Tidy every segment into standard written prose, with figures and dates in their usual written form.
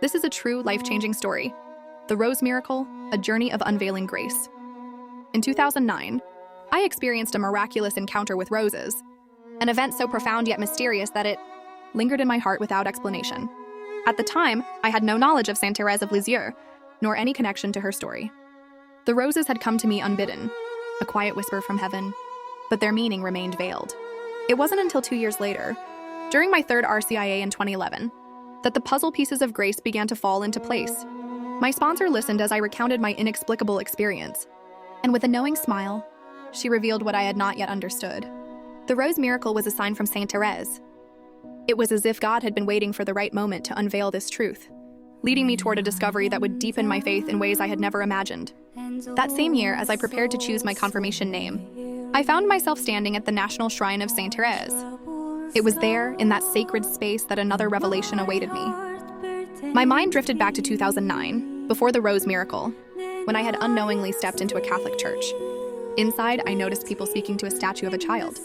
This is a true life-changing story. The Rose Miracle, a journey of unveiling grace. In 2009, I experienced a miraculous encounter with roses, an event so profound yet mysterious that it lingered in my heart without explanation. At the time, I had no knowledge of Sainte Thérèse of Lisieux, nor any connection to her story. The roses had come to me unbidden, a quiet whisper from heaven, but their meaning remained veiled. It wasn't until 2 years later, during my third RCIA in 2011, that the puzzle pieces of grace began to fall into place. My sponsor listened as I recounted my inexplicable experience, and with a knowing smile, she revealed what I had not yet understood. The Rose Miracle was a sign from Sainte Thérèse. It was as if God had been waiting for the right moment to unveil this truth, leading me toward a discovery that would deepen my faith in ways I had never imagined. That same year, as I prepared to choose my confirmation name, I found myself standing at the National Shrine of Sainte Thérèse. It was there, in that sacred space, that another revelation awaited me. My mind drifted back to 2009, before the Rose Miracle, when I had unknowingly stepped into a Catholic church. Inside, I noticed people speaking to a statue of a child,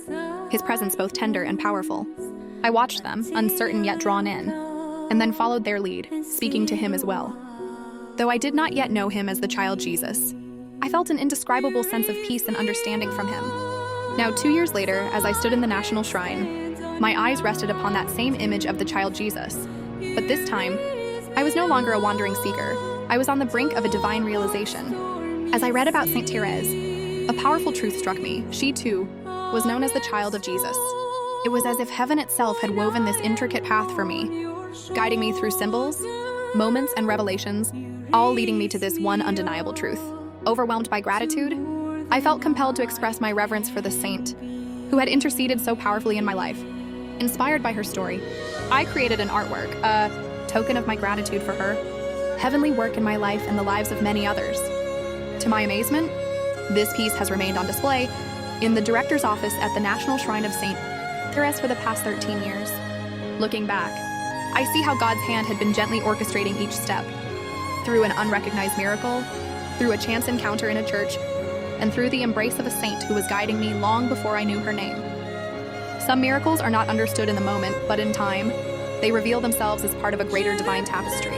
his presence both tender and powerful. I watched them, uncertain yet drawn in, and then followed their lead, speaking to him as well. Though I did not yet know him as the child Jesus, I felt an indescribable sense of peace and understanding from him. Now, 2 years later, as I stood in the National Shrine, my eyes rested upon that same image of the child Jesus. But this time, I was no longer a wandering seeker. I was on the brink of a divine realization. As I read about Sainte Thérèse, a powerful truth struck me. She, too, was known as the child of Jesus. It was as if heaven itself had woven this intricate path for me, guiding me through symbols, moments, and revelations, all leading me to this one undeniable truth. Overwhelmed by gratitude, I felt compelled to express my reverence for the saint, who had interceded so powerfully in my life. Inspired by her story, I created an artwork, a token of my gratitude for her heavenly work in my life and the lives of many others. To my amazement, this piece has remained on display in the director's office at the National Shrine of Sainte Thérèse for the past 13 years. Looking back, I see how God's hand had been gently orchestrating each step, through an unrecognized miracle, through a chance encounter in a church, and through the embrace of a saint who was guiding me long before I knew her name. Some miracles are not understood in the moment, but in time, they reveal themselves as part of a greater divine tapestry.